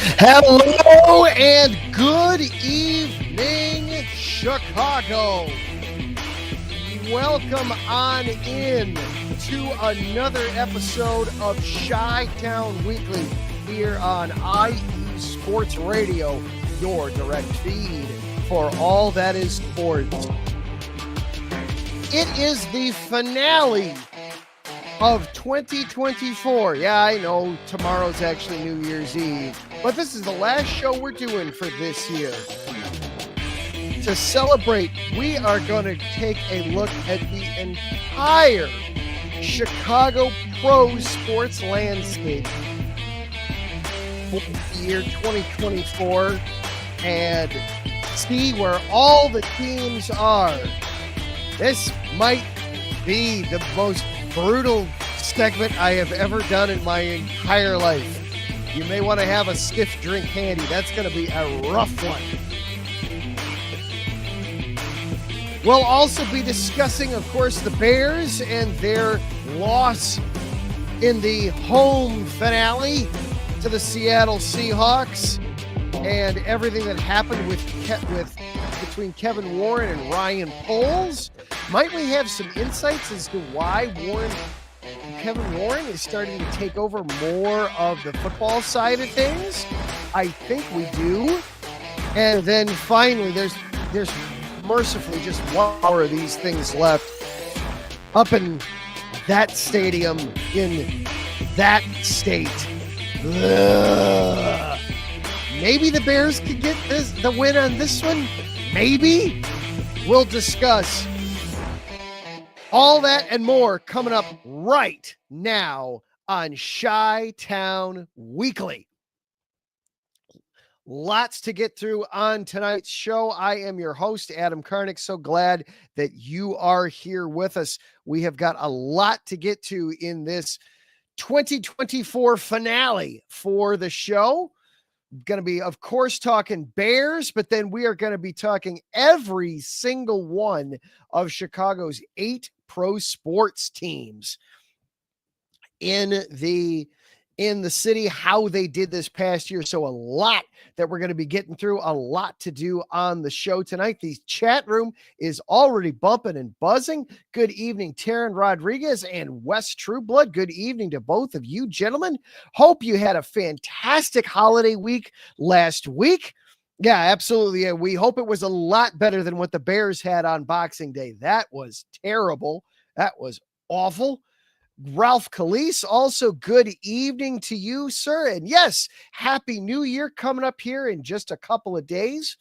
Hello and good evening, Chicago. Welcome on in to another episode of Chi-Town Weekly here on IE Sports Radio, your direct feed for all that is sports. It is the finale of 2024. Yeah, I know tomorrow's actually New Year's Eve, but this is the last show we're doing for this year. To celebrate, we are going to take a look at the entire Chicago pro sports landscape for the year 2024 and see where all the teams are. This might be the most brutal segment I have ever done in my entire life. You may want to have a stiff drink handy. That's going to be a rough one. We'll also be discussing, of course, the Bears and their loss in the home finale to the Seattle Seahawks and everything that happened between Kevin Warren and Ryan Poles. Might we have some insights as to why Kevin Warren is starting to take over more of the football side of things? I think we do. And then finally, there's mercifully just 1 hour of these things left up in that stadium in that state. Ugh. Maybe the Bears could get the win on this one. Maybe. We'll discuss all that and more coming up right now on Chi-Town Weekly. Lots to get through on tonight's show. I am your host, Adam Karnick. So glad that you are here with us. We have got a lot to get to in this 2024 finale for the show. Going to be, of course, talking Bears, but then we are going to be talking every single one of Chicago's 8 pro sports teams in the city, how they did this past year. So a lot that we're going to be getting through, a lot to do on the show tonight. The chat room is already bumping and buzzing. Good evening, Taryn Rodriguez and Wes Trueblood. Good evening to both of you gentlemen. Hope you had a fantastic holiday week last week. Yeah, absolutely. Yeah, we hope it was a lot better than what the Bears had on Boxing Day. That was terrible. That was awful. Ralph Calise, also good evening to you, sir. And yes, Happy New Year coming up here in just a couple of days.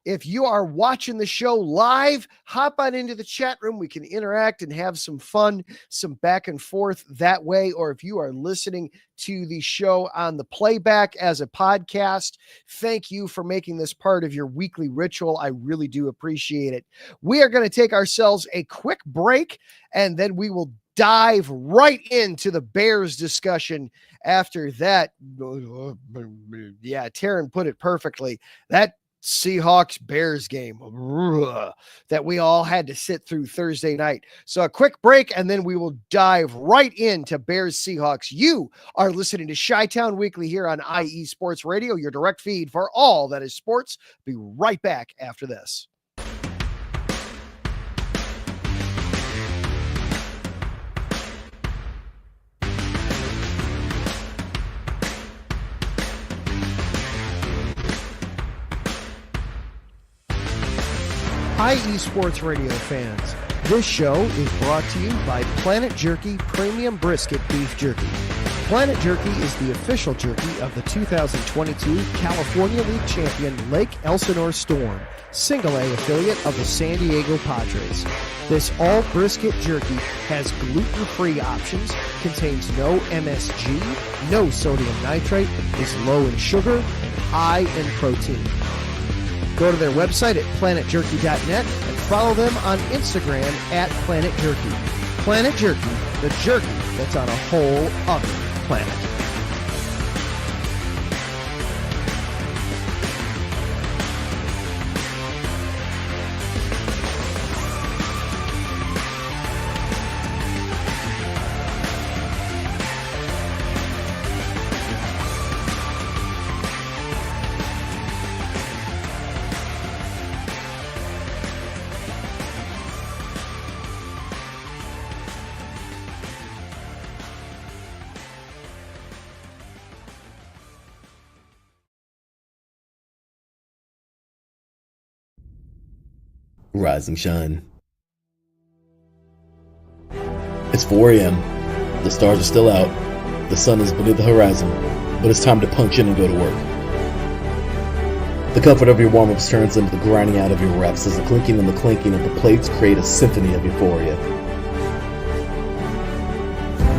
If you are watching the show live, hop on into the chat room. We can interact and have some fun, some back and forth that way. Or if you are listening to the show on the playback as a podcast, thank you for making this part of your weekly ritual. I really do appreciate it. We are going to take ourselves a quick break, and then we will dive right into the Bears discussion after that. Yeah, Taryn put it perfectly. That Seahawks Bears game that we all had to sit through Thursday night. So a quick break, and then we will dive right into Bears Seahawks. You are listening to Chi-Town Weekly here on IE Sports Radio, your direct feed for all that is sports. Be right back after this. IE Sports Radio fans, this show is brought to you by Planet Jerky Premium Brisket Beef Jerky. Planet Jerky is the official jerky of the 2022 California League champion Lake Elsinore Storm, Single A affiliate of the San Diego Padres. This all brisket jerky has gluten-free options, contains no MSG, no sodium nitrate, is low in sugar, and high in protein. Go to their website at planetjerky.net and follow them on Instagram at Planet Jerky. Planet Jerky, the jerky that's on a whole other planet. Rise and shine. It's 4 a.m. The stars are still out. The sun is beneath the horizon, but it's time to punch in and go to work. The comfort of your warm-ups turns into the grinding out of your reps as the clinking and the clanking of the plates create a symphony of euphoria.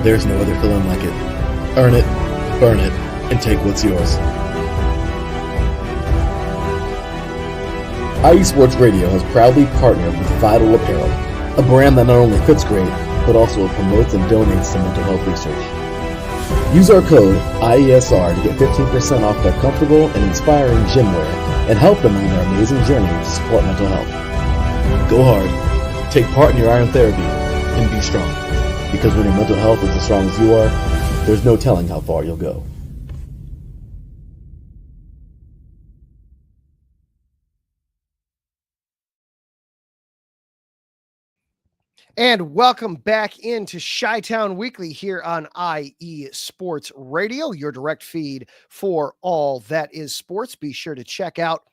There's no other feeling like it. Earn it, burn it, and take what's yours. IE Sports Radio has proudly partnered with Vital Apparel, a brand that not only fits great, but also promotes and donates to mental health research. Use our code IESR to get 15% off their comfortable and inspiring gym wear and help them on their amazing journey to support mental health. Go hard, take part in your iron therapy, and be strong. Because when your mental health is as strong as you are, there's no telling how far you'll go. And welcome back into Chi-Town Weekly here on IE Sports Radio, your direct feed for all that is sports. Be sure to check out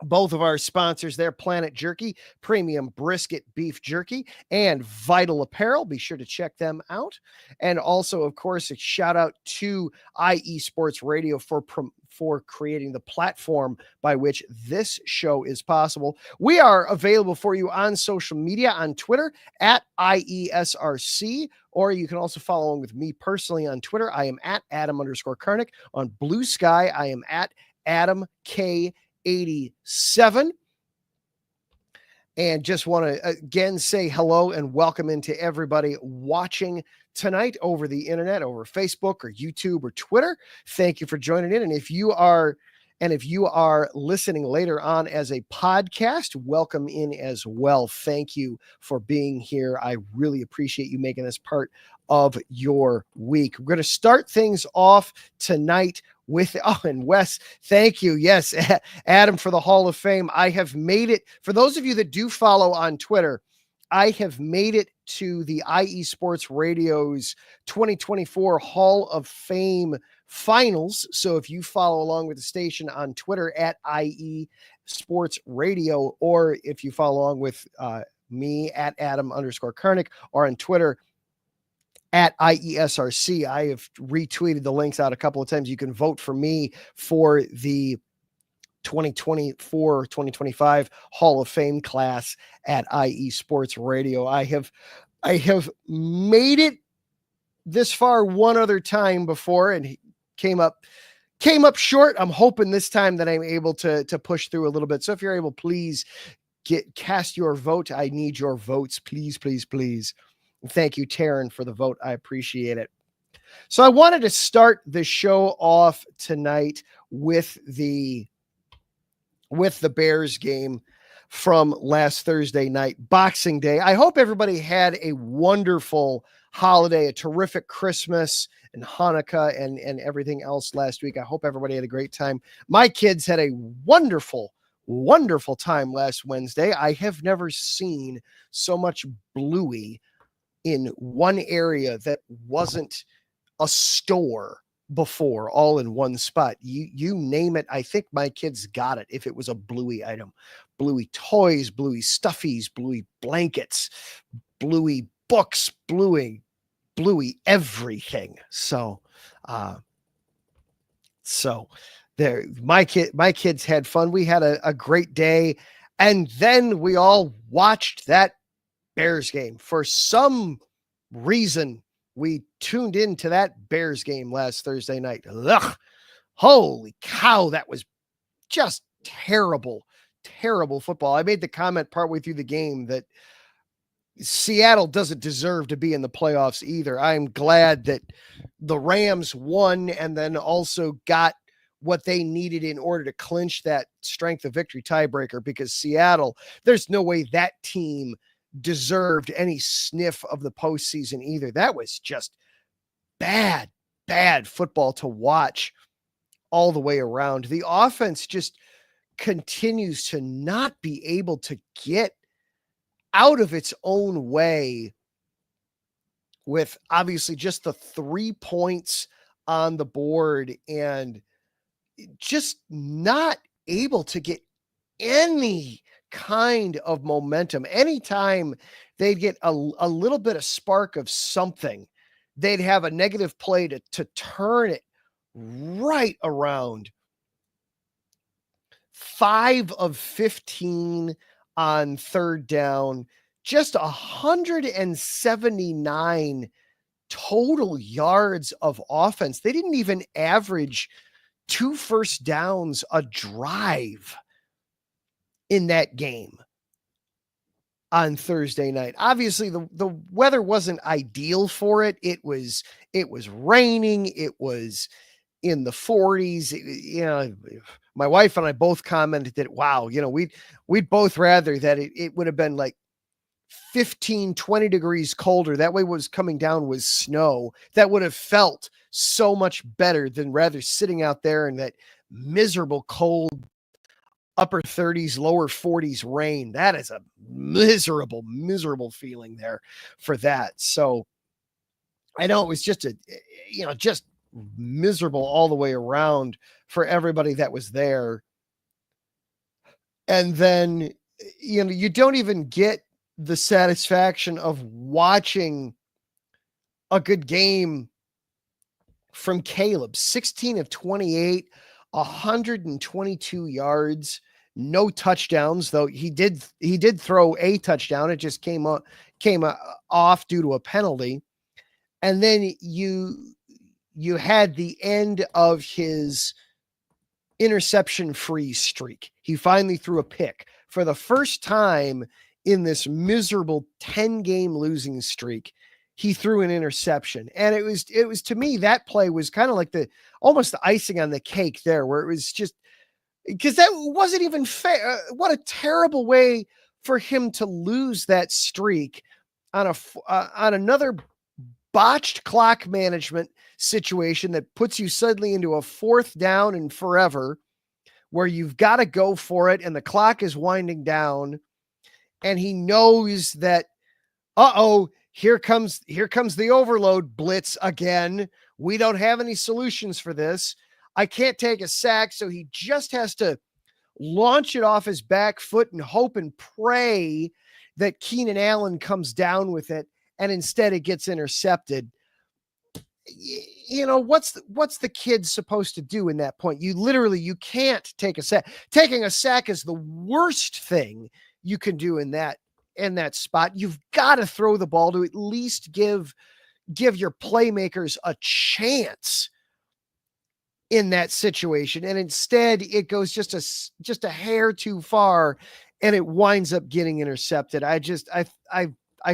both of our sponsors there, Planet Jerky, Premium Brisket Beef Jerky, and Vital Apparel. Be sure to check them out. And also, of course, a shout out to IE Sports Radio for creating the platform by which this show is possible. We are available for you on social media, on Twitter at IESRC, or you can also follow along with me personally on Twitter. I am at Adam_Karnik. On Blue Sky, I am at Adam K. 87. And just want to again say hello and welcome into everybody watching tonight over the internet, over Facebook or YouTube or Twitter. Thank you for joining in. And if you are listening later on as a podcast, welcome in as well. Thank you for being here. I really appreciate you making this part of your week. We're going to start things off tonight with, and Wes, thank you. Yes, Adam, for the Hall of Fame. I have made it. For those of you that do follow on Twitter, I have made it to the IE Sports Radio's 2024 Hall of Fame finals. So if you follow along with the station on Twitter at IE Sports Radio, or if you follow along with me at Adam_Karnik, or on Twitter at IESRC. I have retweeted the links out a couple of times. You can vote for me for the 2024-2025 Hall of Fame class at IE Sports Radio. I have made it this far one other time before and came up short. I'm hoping this time that I'm able to push through a little bit. So if you're able, please cast your vote. I need your votes. Please, please, please. Thank you, Taryn, for the vote. I appreciate it. So I wanted to start the show off tonight with the Bears game from last Thursday night, Boxing Day. I hope everybody had a wonderful holiday, a terrific Christmas and Hanukkah and everything else last week. I hope everybody had a great time. My kids had a wonderful time last Wednesday. I have never seen so much bluey in one area that wasn't a store before, all in one spot. You name it. I think my kids got it. If it was a bluey item, bluey toys, bluey stuffies, bluey blankets, bluey books, bluey everything. So there, my kids had fun. We had a great day. And then we all watched that Bears game. For some reason, we tuned into that Bears game last Thursday night. Ugh, holy cow, that was just terrible football. I made the comment partway through the game that Seattle doesn't deserve to be in the playoffs either. I'm glad that the Rams won and then also got what they needed in order to clinch that strength of victory tiebreaker, because Seattle, there's no way that team deserved any sniff of the postseason either. That was just bad football to watch all the way around. The offense just continues to not be able to get out of its own way, with obviously just the 3 points on the board and just not able to get any kind of momentum. Anytime they'd get a little bit of spark of something, they'd have a negative play to turn it right around. 5 of 15 on third down, just 179 total yards of offense. They didn't even average 2 first downs a drive in that game on Thursday night. Obviously, the weather wasn't ideal for it. It was raining. It was in the 40s. My wife and I both commented that, wow, we'd both rather that it would have been like 15, 20 degrees colder. That way what was coming down was snow. That would have felt so much better than rather sitting out there in that miserable cold upper 30s, lower 40s rain. That is a miserable, miserable feeling there for that. So I know it was just just miserable all the way around for everybody that was there. And then, you don't even get the satisfaction of watching a good game from Caleb. 16 of 28, 122 yards, no touchdowns, though he did throw a touchdown. It just came off due to a penalty. And then you had the end of his interception-free streak. He finally threw a pick for the first time in this miserable 10-game losing streak. He threw an interception, and it was to me, that play was kind of like almost the icing on the cake there, where it was just because that wasn't even fair. What a terrible way for him to lose that streak on another botched clock management situation that puts you suddenly into a 4th down and forever, where you've got to go for it and the clock is winding down, and he knows that, here comes the overload blitz again. We don't have any solutions for this. I can't take a sack, so he just has to launch it off his back foot and hope and pray that Keenan Allen comes down with it, and instead it gets intercepted. What's the kid supposed to do in that point? You can't take a sack. Taking a sack is the worst thing you can do in that spot. You've got to throw the ball to at least give your playmakers a chance in that situation. And instead it goes just a hair too far, and it winds up getting intercepted. I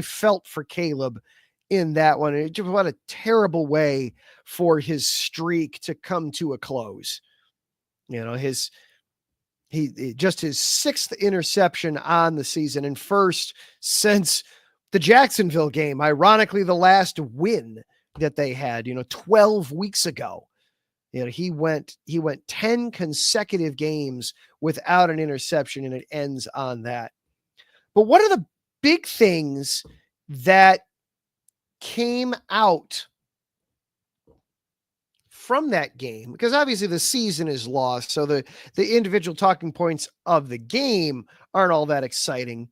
felt for Caleb in that one. It just, what a terrible way for his streak to come to a close. His 6th interception on the season, and first since the Jacksonville game, ironically the last win that they had, 12 weeks ago. He went 10 consecutive games without an interception, and it ends on that. But what are the big things that came out from that game? Because obviously the season is lost, so the individual talking points of the game aren't all that exciting.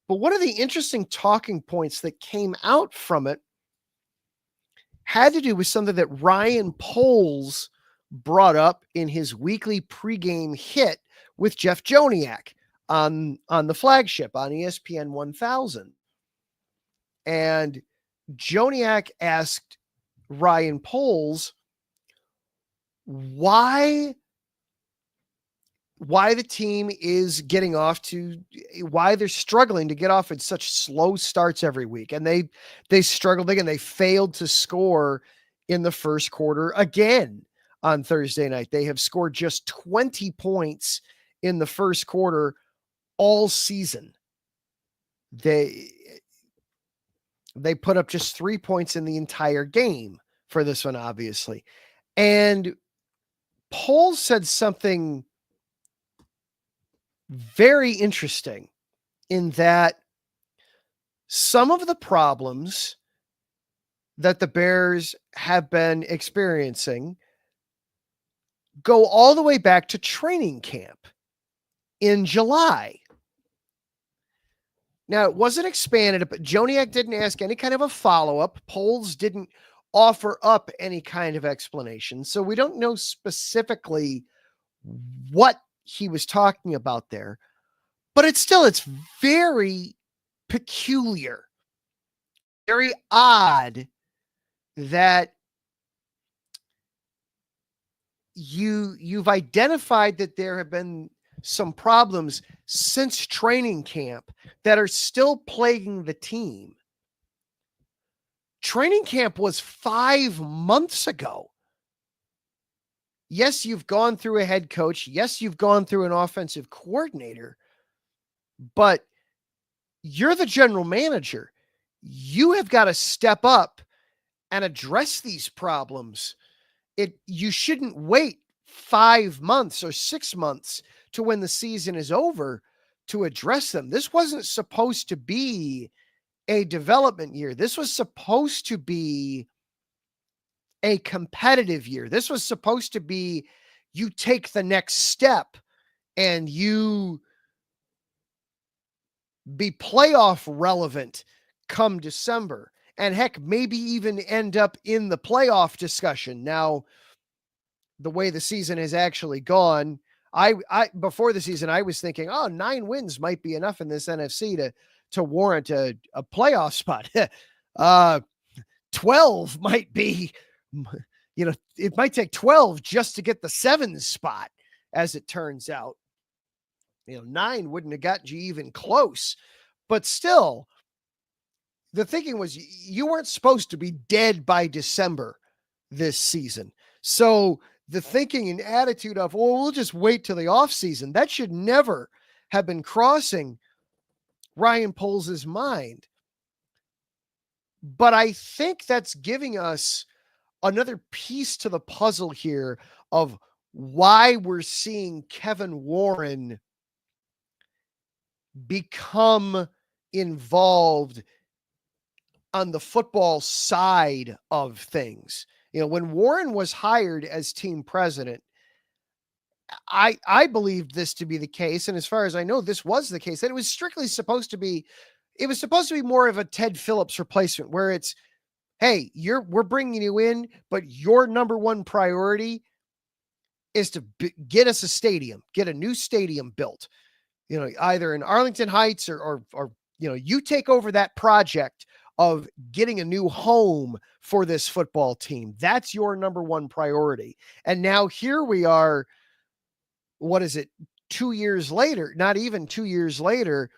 But what are the interesting talking points that came out from it had to do with something that Ryan Poles brought up in his weekly pregame hit with Jeff Joniak on the flagship on ESPN 1000. And Joniak asked Ryan Poles why the team is getting off to, why they're struggling to get off at such slow starts every week. And they struggled again. They failed to score in the first quarter again on Thursday night. They have scored just 20 points in the first quarter all season. They put up just 3 points in the entire game for this one, obviously. And Poles said something very interesting in that some of the problems that the Bears have been experiencing go all the way back to training camp in July. Now, it wasn't expanded, but Joniak didn't ask any kind of a follow-up. Poles didn't offer up any kind of explanation. So we don't know specifically what he was talking about there. But it's very peculiar, very odd that you've identified that there have been some problems since training camp that are still plaguing the team. Training camp was 5 months ago. Yes, you've gone through a head coach. Yes, you've gone through an offensive coordinator, but you're the general manager. You have got to step up and address these problems. You shouldn't wait 5 months or 6 months to when the season is over to address them. This wasn't supposed to be a development year. This was supposed to be a competitive year. This was supposed to be you take the next step and you be playoff relevant come December. And heck, maybe even end up in the playoff discussion. Now, the way the season has actually gone, I before the season, I was thinking, 9 wins might be enough in this NFC to warrant a playoff spot. 12 might be, it might take 12 just to get the 7 spot, as it turns out. 9 wouldn't have gotten you even close. But still, the thinking was you weren't supposed to be dead by December this season. So the thinking and attitude of, we'll just wait till the offseason, that should never have been crossing Ryan Poles' mind. But I think that's giving us another piece to the puzzle here of why we're seeing Kevin Warren become involved on the football side of things. When Warren was hired as team president, I believed this to be the case. And as far as I know, this was the case. That it was strictly supposed to be more of a Ted Phillips replacement where it's, hey, we're bringing you in, but your number one priority is to get us a stadium, get a new stadium built, either in Arlington Heights or you take over that project of getting a new home for this football team. That's your number one priority. And now here we are, what is it, 2 years later, not even 2 years later,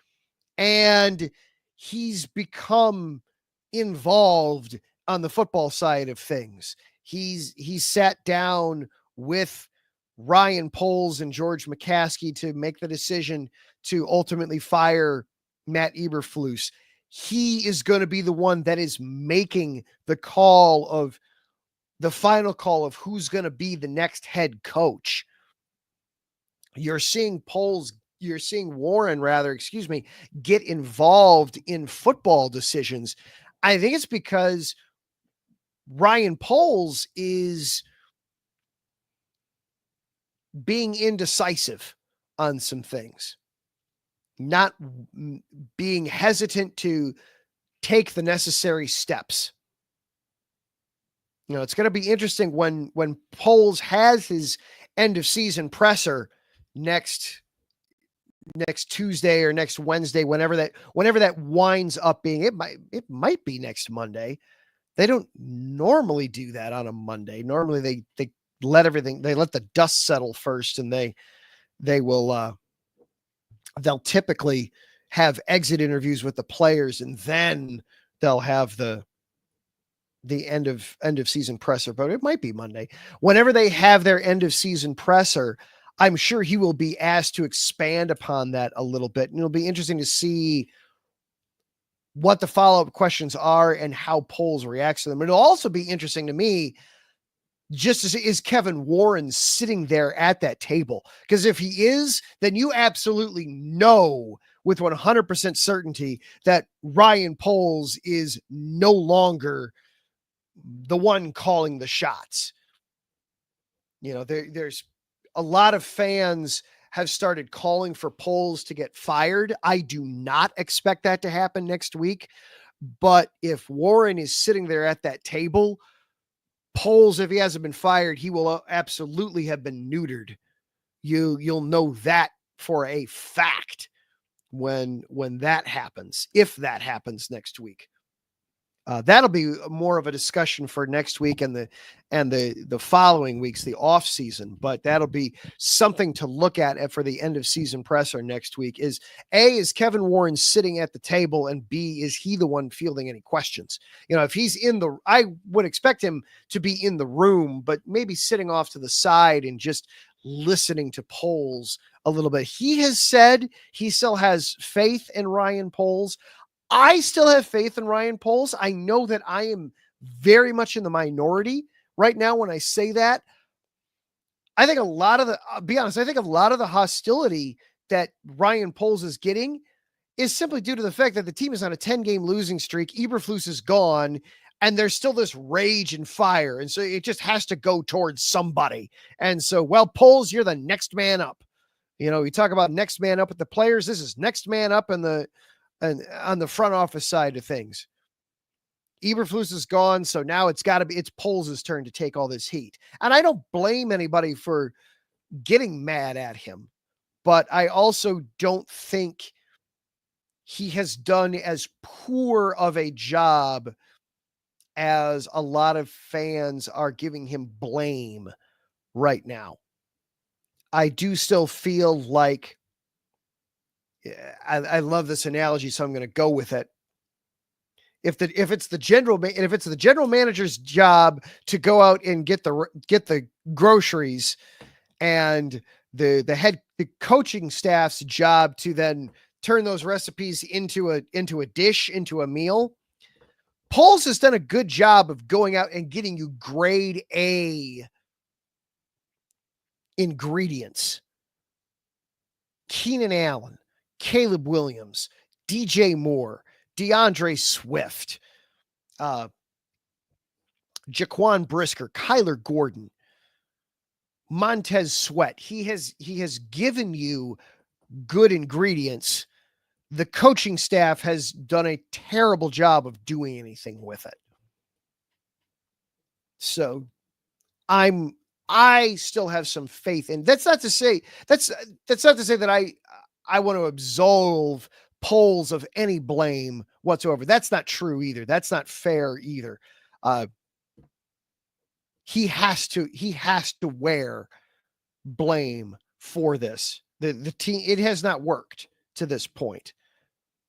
and he's become involved on the football side of things. He's sat down with Ryan Poles and George McCaskey to make the decision to ultimately fire Matt Eberflus. He is going to be the one that is making the final call of who's going to be the next head coach. You're seeing Warren, get involved in football decisions. I think it's because Ryan Poles is being indecisive on some things, not being hesitant to take the necessary steps. It's going to be interesting when Poles has his end of season presser next Tuesday or next Wednesday, whenever that winds up being. It might be next Monday. They don't normally do that on a Monday. Normally they let the dust settle first, and they'll typically have exit interviews with the players, and then they'll have the end of season presser. But it might be Monday. Whenever they have their end of season presser, I'm sure he will be asked to expand upon that a little bit. And it'll be interesting to see what the follow-up questions are and how Poles reacts to them. It'll also be interesting to me just to see, is Kevin Warren sitting there at that table? Because if he is, then you absolutely know with 100% certainty that Ryan Poles is no longer the one calling the shots. There's a lot of fans have started calling for Poles to get fired. I do not expect that to happen next week. But if Warren is sitting there at that table, Poles, if he hasn't been fired, he will absolutely have been neutered. You'll know that for a fact when that happens, if that happens next week. That'll be more of a discussion for next week and the following weeks, the off season. But that'll be something to look at for the end of season presser next week. Is A, is Kevin Warren sitting at the table, and B, is he the one fielding any questions? If he's I would expect him to be in the room, but maybe sitting off to the side and just listening to Poles a little bit. He has said he still has faith in Ryan Poles. I still have faith in Ryan Poles. I know that I am very much in the minority right now when I say that. I think I'll be honest, I think a lot of the hostility that Ryan Poles is getting is simply due to the fact that the team is on a 10-game losing streak. Eberflus is gone, and there's still this rage and fire. And so it just has to go towards somebody. And so, Poles, you're the next man up. We talk about next man up with the players. This is next man up on the front office side of things. Eberflus is gone, so now it's Poles' turn to take all this heat. And I don't blame anybody for getting mad at him, but I also don't think he has done as poor of a job as a lot of fans are giving him blame right now. I do still feel like, I love this analogy, so I'm going to go with it. If it's the general manager's job to go out and get the groceries, and the coaching staff's job to then turn those recipes into a dish, into a meal, Poles has done a good job of going out and getting you grade A ingredients. Keenan Allen, Caleb Williams, DJ Moore, DeAndre Swift, Jaquan Brisker, Kyler Gordon, Montez Sweat. He has given you good ingredients. The coaching staff has done a terrible job of doing anything with it. So I still have some faith, and that's not to say that I want to absolve Poles of any blame whatsoever. That's not true either. That's not fair either. He has to wear blame for this. The team, it has not worked to this point.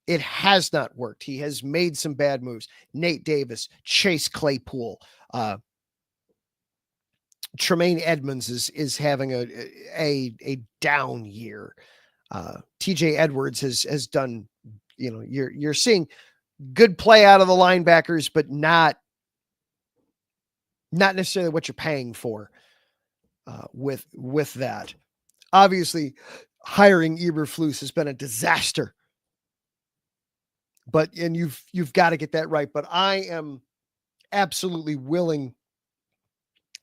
It has not worked. He has made some bad moves. Nate Davis, Chase Claypool, Tremaine Edmonds is having a down year. TJ Edwards has done, you're seeing good play out of the linebackers, but not necessarily what you're paying for with that. Obviously, hiring Eberflus has been a disaster. And you've got to get that right. But I am absolutely willing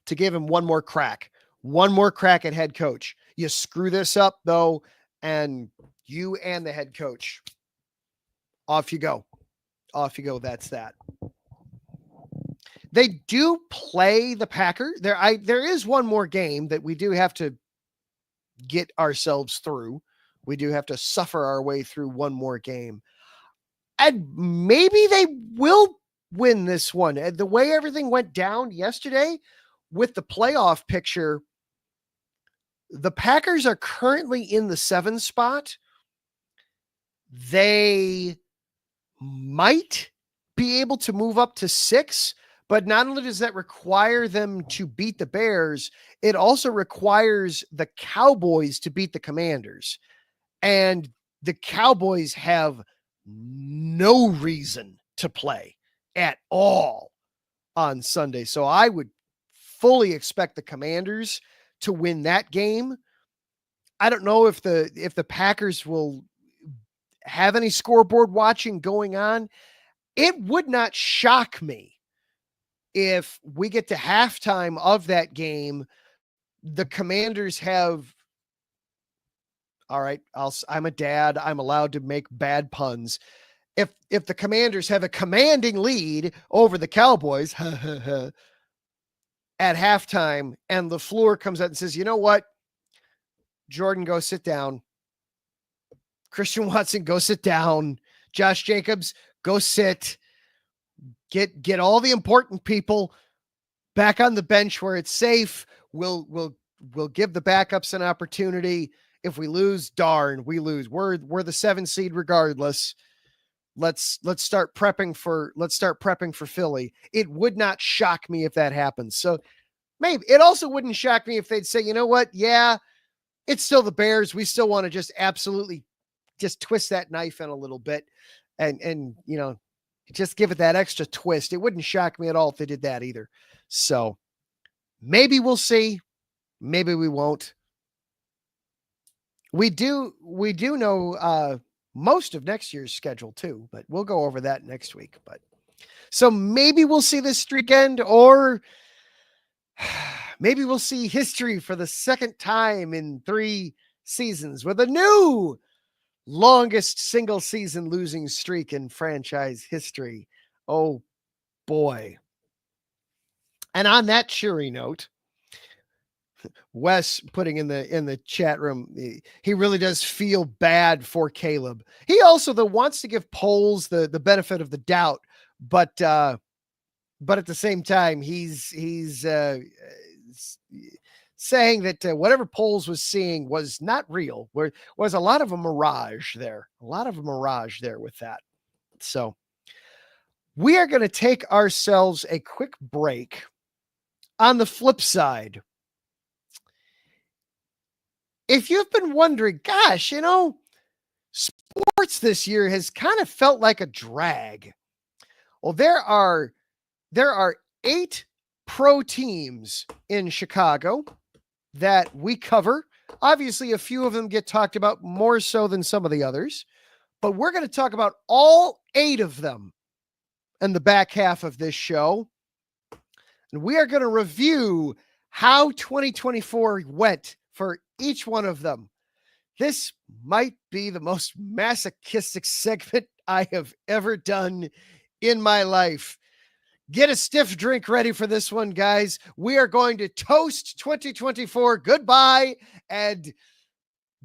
to give him one more crack at head coach. You screw this up though, and you and the head coach, off you go. That's that. They do play the Packers. There is one more game that we do have to get ourselves through. We do have to suffer our way through one more game. And maybe they will win this one. The way everything went down yesterday with the playoff picture, the Packers are currently in the 7 spot. They might be able to move up to 6, but not only does that require them to beat the Bears, it also requires the Cowboys to beat the Commanders. And the Cowboys have no reason to play at all on Sunday. So I would fully expect the Commanders to win that game. I don't know if the Packers will have any scoreboard watching going on. It would not shock me if we get to halftime of that game, the Commanders have All right. I'm a dad. I'm allowed to make bad puns. If the Commanders have a commanding lead over the Cowboys at halftime and LaFleur comes out and says, you know what? Jordan, go sit down. Christian Watson, go sit down. Josh Jacobs, go sit. Get all the important people back on the bench where it's safe. We'll give the backups an opportunity. If we lose, darn, we lose. We're the 7 seed regardless. Let's start prepping for Philly. It would not shock me if that happens. So maybe it also wouldn't shock me if they'd say, you know what? Yeah, it's still the Bears. We still want to just absolutely just twist that knife in a little bit and just give it that extra twist. It wouldn't shock me at all if they did that either. So maybe we'll see. Maybe we won't. We do know most of next year's schedule too, but we'll go over that next week. But so maybe we'll see this streak end, or maybe we'll see history for the second time in 3 seasons with a new longest single season losing streak in franchise history. Oh boy. And on that cheery note, Wes putting in the chat room, he really does feel bad for Caleb. He also wants to give Poles the benefit of the doubt, but at the same time, he's saying that whatever Poles was seeing was not real. Was a lot of a mirage there. A lot of a mirage there with that. So we are going to take ourselves a quick break. On the flip side, if you've been wondering, gosh, sports this year has kind of felt like a drag. Well, there are 8 pro teams in Chicago that we cover. Obviously, a few of them get talked about more so than some of the others, but we're going to talk about all 8 of them in the back half of this show. And we are going to review how 2024 went for each one of them. This might be the most masochistic segment I have ever done in my life. Get a stiff drink ready for this one, guys. We are going to toast 2024 goodbye and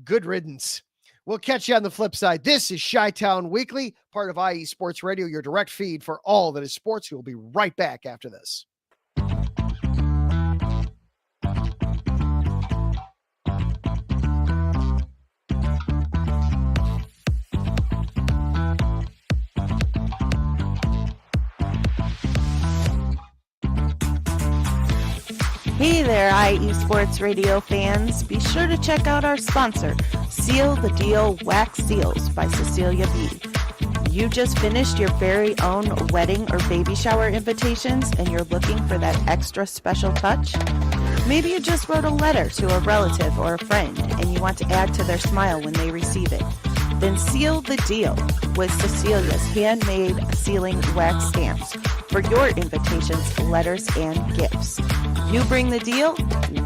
good riddance. We'll catch you on the flip side. This is Chi-Town Weekly, part of IE Sports Radio, your direct feed for all that is sports. We'll be right back after this. Hey there, IE Sports Radio fans. Be sure to check out our sponsor, Seal the Deal Wax Seals by Cecilia B. You just finished your very own wedding or baby shower invitations and you're looking for that extra special touch? Maybe you just wrote a letter to a relative or a friend and you want to add to their smile when they receive it. Then seal the deal with Cecilia's handmade sealing wax stamps for your invitations, letters, and gifts. You bring the deal,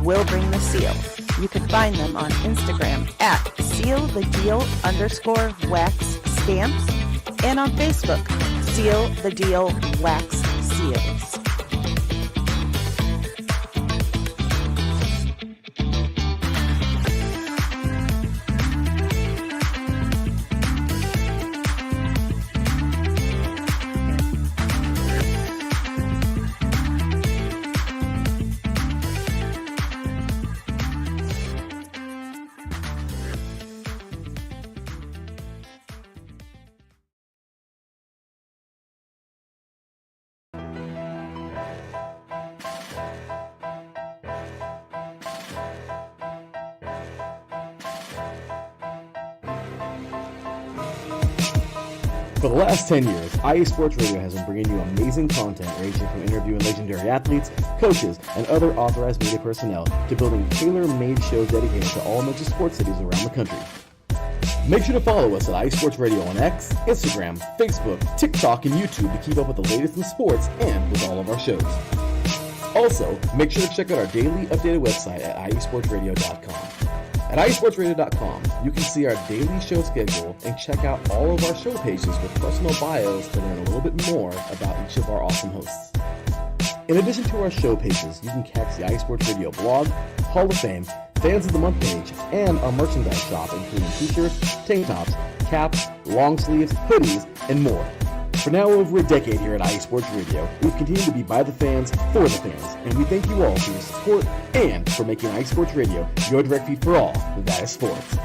we'll bring the seal. You can find them on Instagram at sealthedeal_wax stamps and on Facebook, Seal the Deal Wax Seals. For the last 10 years, IE Sports Radio has been bringing you amazing content ranging from interviewing legendary athletes, coaches, and other authorized media personnel to building tailor-made shows dedicated to all major sports cities around the country. Make sure to follow us at IE Sports Radio on X, Instagram, Facebook, TikTok, and YouTube to keep up with the latest in sports and with all of our shows. Also, make sure to check out our daily updated website at iesportsradio.com. At iSportsRadio.com, you can see our daily show schedule and check out all of our show pages with personal bios to learn a little bit more about each of our awesome hosts. In addition to our show pages, you can catch the iSports Radio blog, Hall of Fame, Fans of the Month page, and our merchandise shop, including t-shirts, tank tops, caps, long sleeves, hoodies, and more. For now over a decade here at iSports Radio, we've continued to be by the fans, for the fans, and we thank you all for your support and for making iSports Radio your direct feed for all that is sports.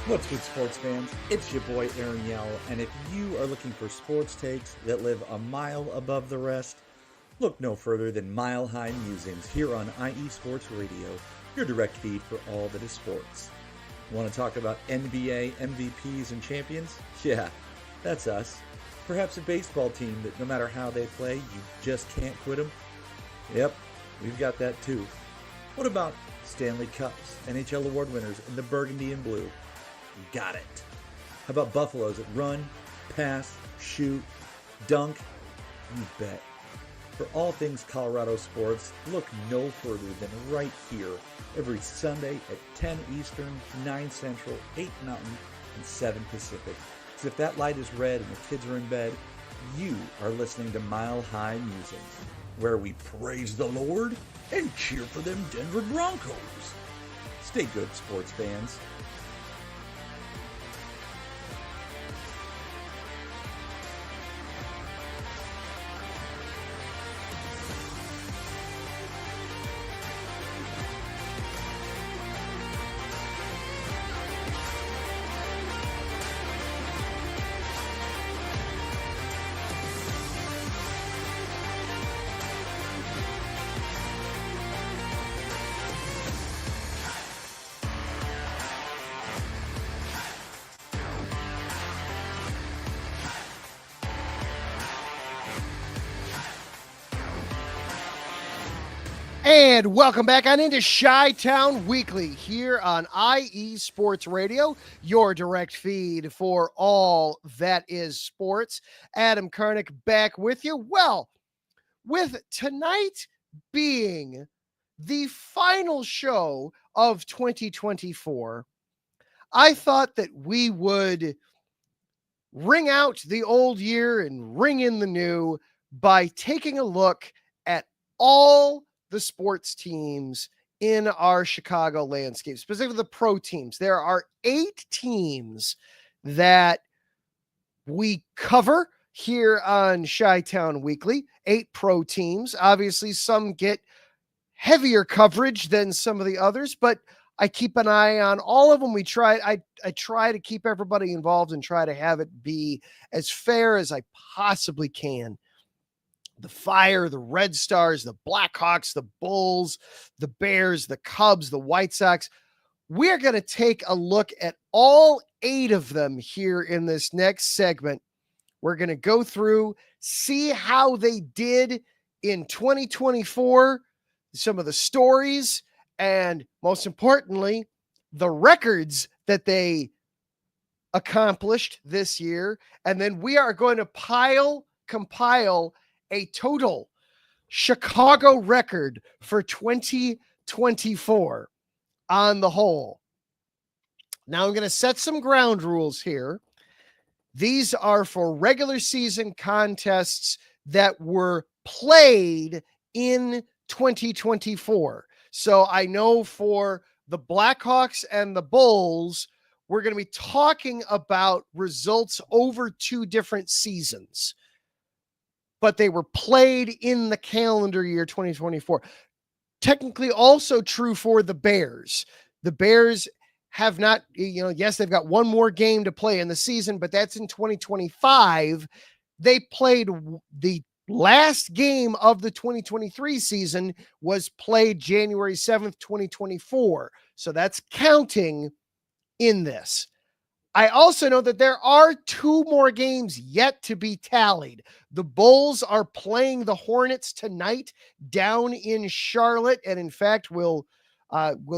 What's good, sports fans? It's your boy Aaron Yell, and if you are looking for sports takes that live a mile above the rest, look no further than Mile High Musings here on IE Sports Radio, your direct feed for all that is sports. Want to talk about NBA MVPs and champions? Yeah, that's us. Perhaps a baseball team that no matter how they play, you just can't quit them? Yep, we've got that too. What about Stanley Cups, NHL award winners in the burgundy and blue? You got it. How about Buffaloes that run, pass, shoot, dunk? You bet. For all things Colorado sports, look no further than right here every Sunday at 10 Eastern, 9 Central, 8 Mountain, and 7 Pacific. Because if that light is red and the kids are in bed, you are listening to Mile High Musings, where we praise the Lord and cheer for them Denver Broncos. Stay good, sports fans. And welcome back on into Chi-Town Weekly here on IE Sports Radio, your direct feed for all that is sports. Adam Karnick back with you. Well, with tonight being the final show of 2024, I thought that we would ring out the old year and ring in the new by taking a look at all the sports teams in our Chicago landscape, specifically the pro teams. There are 8 teams that we cover here on Chi-Town Weekly, 8 pro teams. Obviously, some get heavier coverage than some of the others, but I keep an eye on all of them. I try to keep everybody involved and try to have it be as fair as I possibly can. The Fire, the Red Stars, the Blackhawks, the Bulls, the Bears, the Cubs, the White Sox. We're going to take a look at all 8 of them here in this next segment. We're going to go through, see how they did in 2024, some of the stories, and most importantly, the records that they accomplished this year. And then we are going to compile a total Chicago record for 2024 on the whole. Now I'm going to set some ground rules here. These are for regular season contests that were played in 2024. So I know for the Blackhawks and the Bulls, we're going to be talking about results over 2 different seasons, but they were played in the calendar year 2024. technically also true for the Bears. The Bears have not, yes, they've got one more game to play in the season, but that's in 2025. They played the last game of the 2023 season was played January 7th, 2024. So that's counting in this. I also know that there are 2 more games yet to be tallied. The Bulls are playing the Hornets tonight down in Charlotte. And in fact, we'll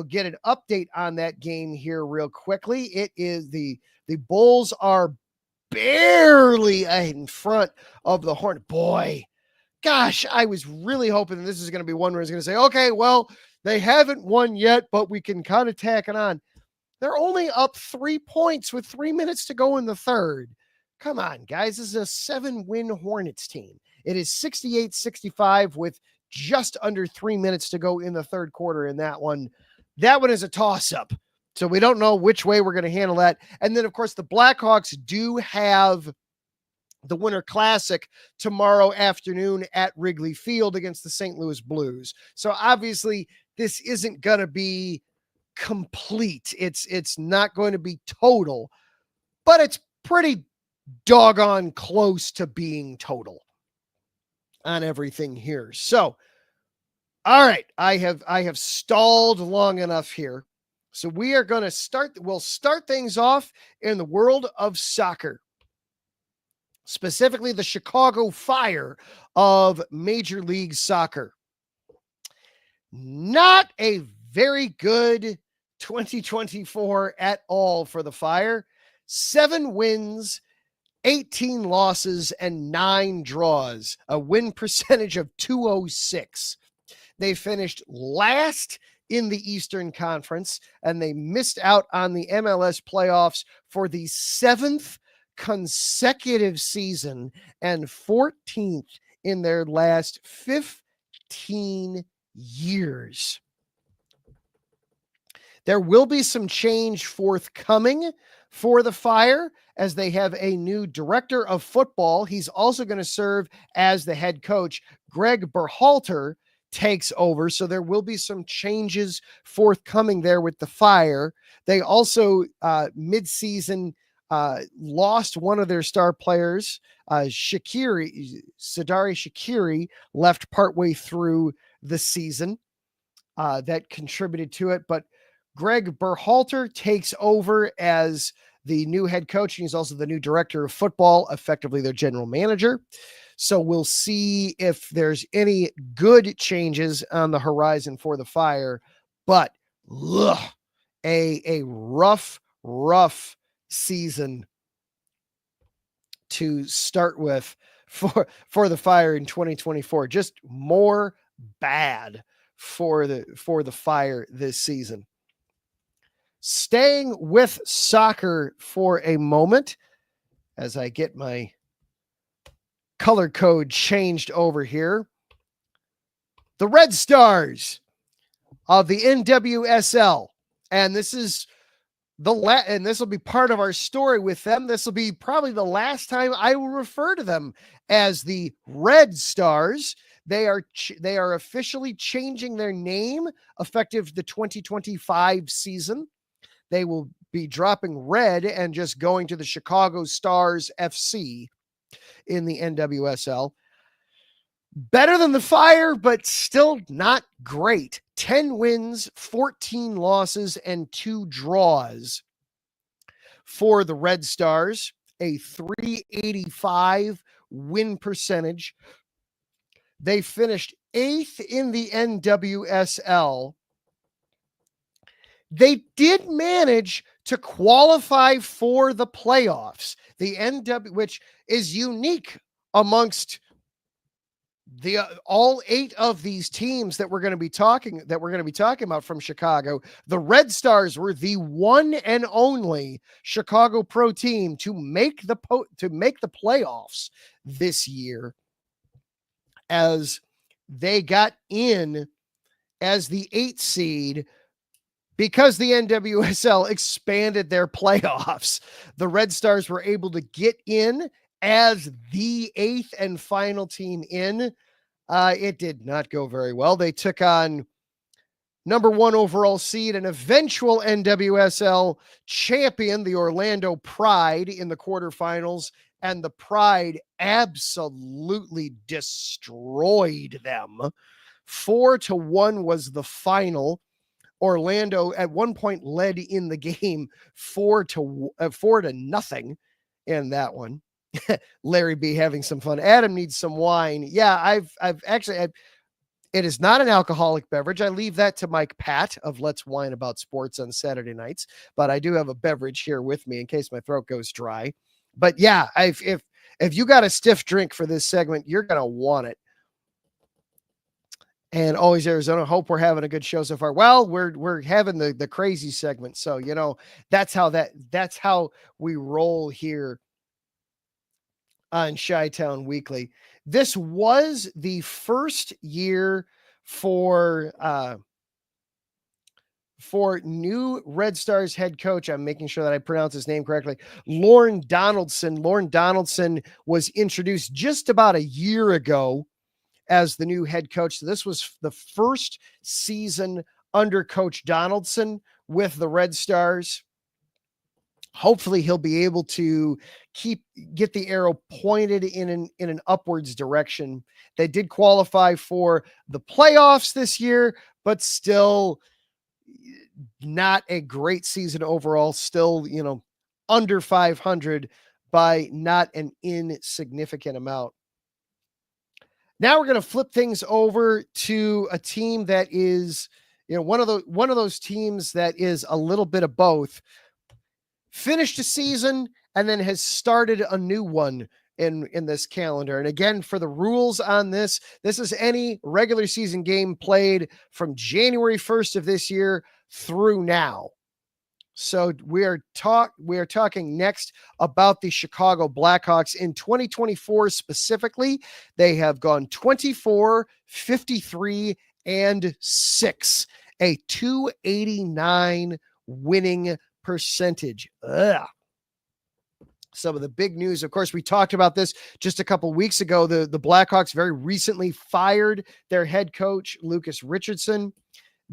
get an update on that game here real quickly. It is the Bulls are barely in front of the Hornets. Boy, gosh, I was really hoping this is going to be one where it's going to say, okay, well, they haven't won yet, but we can kind of tack it on. They're only up 3 points with 3 minutes to go in the third. Come on, guys. This is a 7-win Hornets team. It is 68-65 with just under 3 minutes to go in the third quarter in that one. That one is a toss-up. So we don't know which way we're going to handle that. And then, of course, the Blackhawks do have the Winter Classic tomorrow afternoon at Wrigley Field against the St. Louis Blues. So obviously, this isn't going to be complete. It's not going to be total, but it's pretty doggone close to being total on everything here. So, all right, I have stalled long enough here. So we are going to we'll start things off in the world of soccer, specifically the Chicago Fire of Major League Soccer. Not a very good 2024 at all for the Fire. 7 wins, 18 losses, and 9 draws. A win percentage of .206. They finished last in the Eastern Conference, and they missed out on the MLS playoffs for the 7th consecutive season and 14th in their last 15 years. There will be some change forthcoming for the Fire as they have a new director of football. He's also going to serve as the head coach. Greg Berhalter takes over, so there will be some changes forthcoming there with the Fire. They also mid-season lost one of their star players, Sadari Shaqiri, left partway through the season. That contributed to it, but Greg Berhalter takes over as the new head coach. He's also the new director of football, effectively their general manager. So we'll see if there's any good changes on the horizon for the Fire. But a rough season to start with for the Fire in 2024. Just more bad for the Fire this season. Staying with soccer for a moment as I get my color code changed over here. The Red Stars of the NWSL. And this is and this will be part of our story with them. This will be probably the last time I will refer to them as the Red Stars. They are officially changing their name effective the 2025 season. They will be dropping red and just going to the Chicago Stars FC in the NWSL. Better than the Fire, but still not great. 10 wins, 14 losses, and 2 draws for the Red Stars. A .385 win percentage. They finished 8th in the NWSL. They did manage to qualify for the playoffs. The which is unique amongst the all 8 of these teams that we're going to be talking about from Chicago. The Red Stars were the one and only Chicago pro team to make the playoffs this year, as they got in as the 8th seed because the NWSL expanded their playoffs. The Red Stars were able to get in as the 8th and final team in. It did not go very well. They took on number 1 overall seed and eventual NWSL champion, the Orlando Pride, in the quarterfinals, and the Pride absolutely destroyed them. 4-1 was the final. Orlando at one point led in the game 4-0 in that one. Larry B having some fun. Adam needs some wine. Yeah, I've actually it is not an alcoholic beverage. I leave that to Mike Pat of Let's Wine About Sports on Saturday nights, but I do have a beverage here with me in case my throat goes dry. But yeah, if you got a stiff drink for this segment, you're going to want it. And always Arizona. Hope we're having a good show so far. Well, we're having the crazy segment. So, that's how we roll here on Chi-Town Weekly. This was the first year for new Red Stars head coach. I'm making sure that I pronounce his name correctly. Lorne Donaldson. Lorne Donaldson was introduced just about a year ago as the new head coach. So this was the first season under Coach Donaldson with the Red Stars. Hopefully he'll be able to get the arrow pointed in an upwards direction. They did qualify for the playoffs this year, but still not a great season overall. Still, under 500 by not an insignificant amount. Now we're going to flip things over to a team that is, one of those teams that is a little bit of both. Finished a season and then has started a new one in this calendar. And again, for the rules on this is any regular season game played from January 1st of this year through now. So we are talking next about the Chicago Blackhawks in 2024 specifically. They have gone 24, 53, and 6, a .289 winning percentage. Ugh. Some of the big news, of course, we talked about this just a couple weeks ago. The Blackhawks very recently fired their head coach, Lucas Richardson.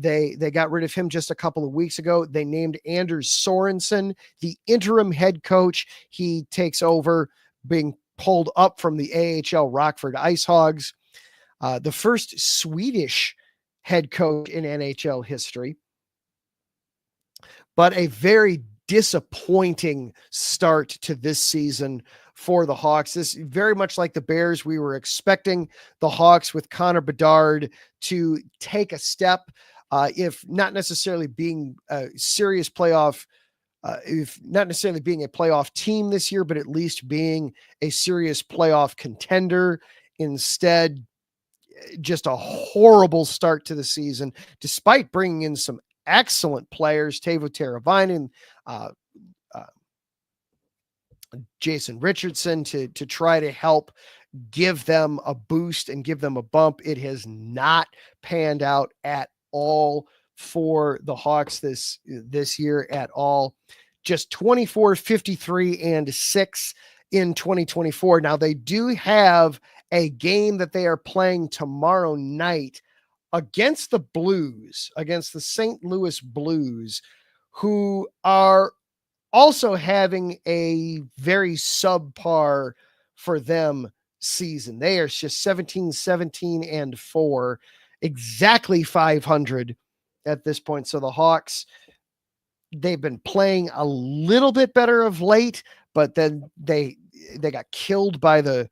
They got rid of him just a couple of weeks ago. They named Anders Sorensen the interim head coach. He takes over, being pulled up from the AHL Rockford Ice Hogs, the first Swedish head coach in NHL history. But a very disappointing start to this season for the Hawks. This very much like the Bears. We were expecting the Hawks with Connor Bedard to take a step, if not necessarily being a serious playoff, if not necessarily being a playoff team this year, but at least being a serious playoff contender. Instead, just a horrible start to the season, despite bringing in some excellent players, Teuvo Teravainen, Jason Richardson, to try to help give them a boost and give them a bump. It has not panned out at all for the Hawks this year at all. Just 24, 53, and 6 in 2024. Now they do have a game that they are playing tomorrow night against the Blues, against the St. Louis Blues, who are also having a very subpar for them season. They are just 17, 17, and 4, exactly 500 at this point. So the Hawks, they've been playing a little bit better of late, but then they got killed by the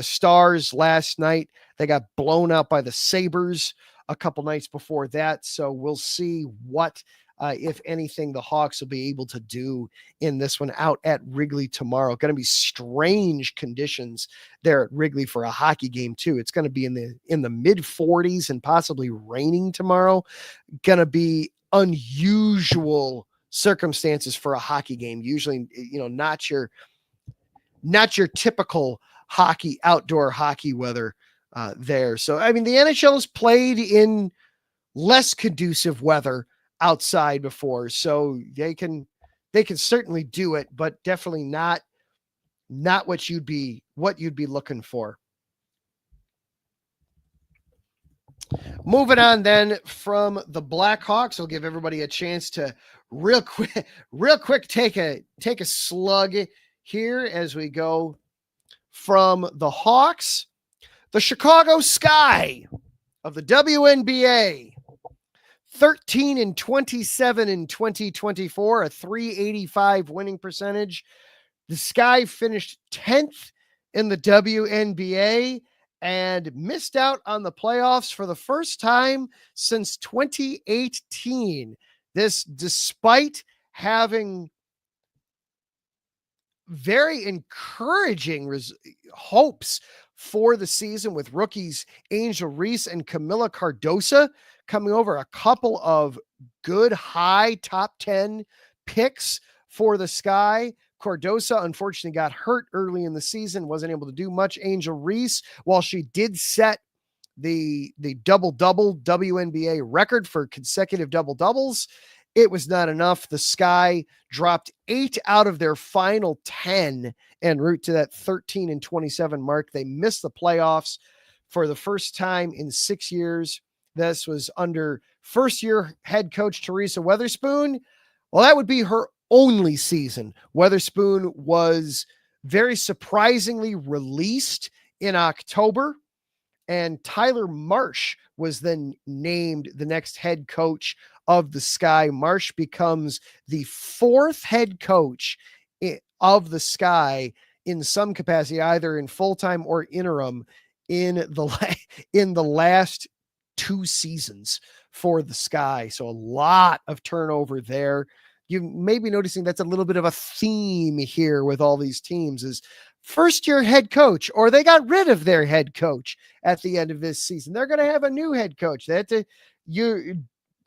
Stars last night. They got blown out by the Sabres a couple nights before that. So we'll see what, if anything, the Hawks will be able to do in this one out at Wrigley tomorrow. Going to be strange conditions there at Wrigley for a hockey game too. It's going to be in the mid 40s and possibly raining tomorrow. Going to be unusual circumstances for a hockey game. Usually, not your typical outdoor hockey weather there. So, I mean, the NHL has played in less conducive weather outside before, so they can certainly do it, but definitely not what you'd be looking for. Moving on then from the Blackhawks, I'll give everybody a chance to real quick take a slug here as we go from the Hawks. The Chicago Sky of the WNBA, 13-27 in 2024, a .385 winning percentage. The Sky finished 10th in the WNBA and missed out on the playoffs for the first time since 2018. This despite having very encouraging hopes for the season with rookies Angel Reese and Camila Cardoso coming over, a couple of good high top 10 picks for the Sky. Cardoso unfortunately got hurt early in the season, wasn't able to do much. Angel Reese, while she did set the double-double WNBA record for consecutive double-doubles, it was not enough. The Sky dropped 8 out of their final 10 en route to that 13-27 mark. They missed the playoffs for the first time in 6 years. This was under first-year head coach Teresa Weatherspoon. Well, that would be her only season. Weatherspoon was very surprisingly released in October, and Tyler Marsh was then named the next head coach of the Sky. Marsh becomes the 4th head coach of the Sky in some capacity, either in full-time or interim, in the last 2 seasons for the Sky. So a lot of turnover there. You may be noticing that's a little bit of a theme here with all these teams, is first-year head coach, or they got rid of their head coach at the end of this season. They're going to have a new head coach.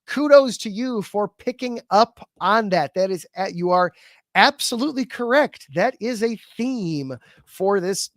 Kudos to you for picking up on that. You are absolutely correct. That is a theme for this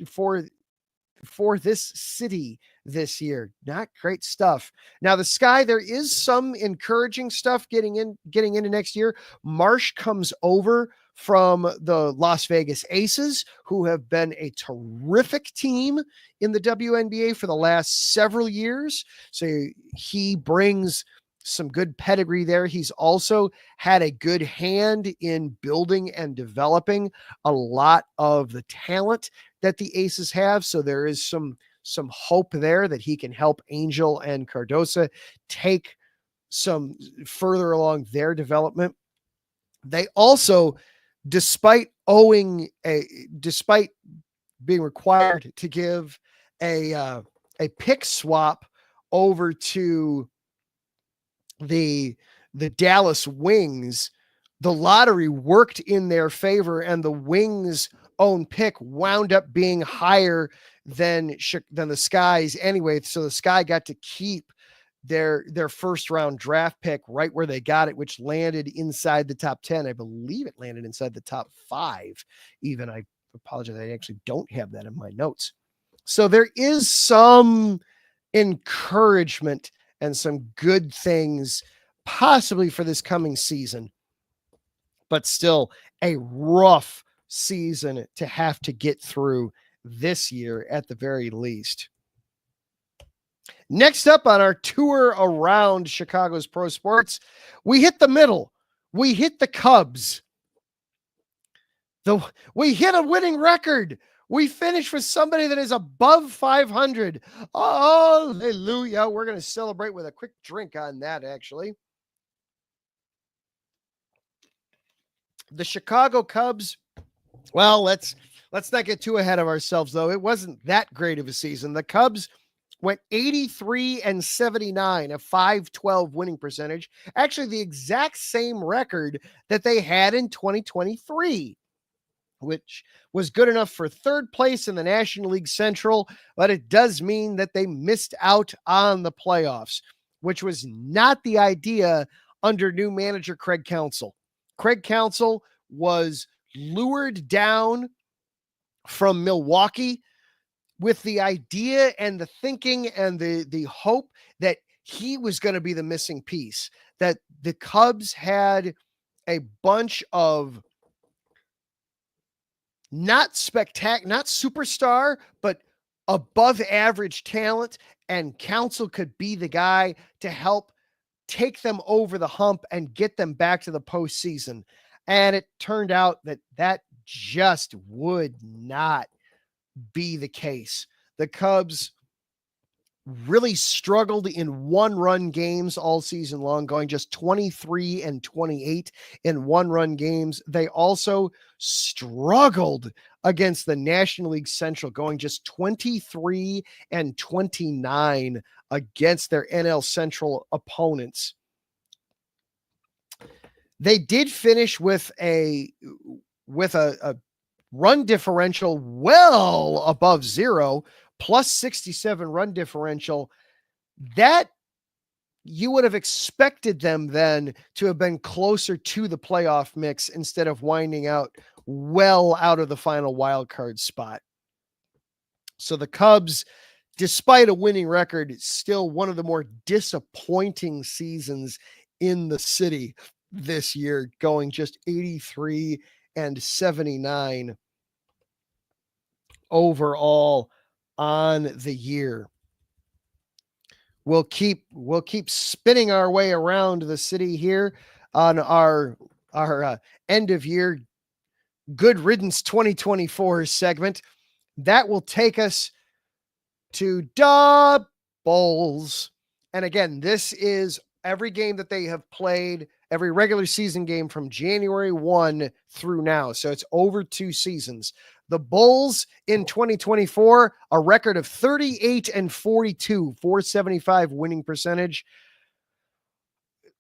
city this year. Not great stuff. Now the Sky, there is some encouraging stuff getting into next year. Marsh comes over from the Las Vegas Aces, who have been a terrific team in the WNBA for the last several years. So he brings some good pedigree there. He's also had a good hand in building and developing a lot of the talent that the Aces have. So there is some hope there that he can help Angel and Cardoso take some further along their development. They also, despite being required to give a pick swap over to the Dallas Wings, the lottery worked in their favor, and the Wings' own pick wound up being higher than the Sky's anyway. So the Sky got to keep their first round draft pick right where they got it, which landed inside the top 10. I believe it landed inside the top 5 even. I apologize, I actually don't have that in my notes. So there is some encouragement and some good things possibly for this coming season, but still a rough season to have to get through this year at the very least. Next up on our tour around Chicago's pro sports, we hit the middle. We hit the Cubs. We hit a winning record. We finished with somebody that is above 500. Hallelujah. We're going to celebrate with a quick drink on that, actually. The Chicago Cubs, well, let's not get too ahead of ourselves, though. It wasn't that great of a season. The Cubs went 83-79, a .512 winning percentage. Actually, the exact same record that they had in 2023, which was good enough for 3rd place in the National League Central, but it does mean that they missed out on the playoffs, which was not the idea under new manager Craig Counsell. Craig Counsell was lured down from Milwaukee with the idea and the thinking and the hope that he was going to be the missing piece, that the Cubs had a bunch of not superstar, but above average talent, and Council could be the guy to help take them over the hump and get them back to the postseason. And it turned out that just would not be the case. The Cubs really struggled in one-run games all season long, going just 23-28 in one-run games. They also struggled against the National League Central, going just 23-29 against their NL Central opponents. They did finish with a run differential well above zero, plus 67 run differential. That you would have expected them then to have been closer to the playoff mix instead of winding out well out of the final wild card spot. So the Cubs, despite a winning record, it's still one of the more disappointing seasons in the city this year, going just 83-79 overall on the year. We'll keep spinning our way around the city here on our end of year Good Riddance 2024 segment. That will take us to doubles. And again, this is every game that they have played, every regular season game from January 1 through now. So it's over 2 seasons. The Bulls in 2024, a record of 38-42, 475 winning percentage.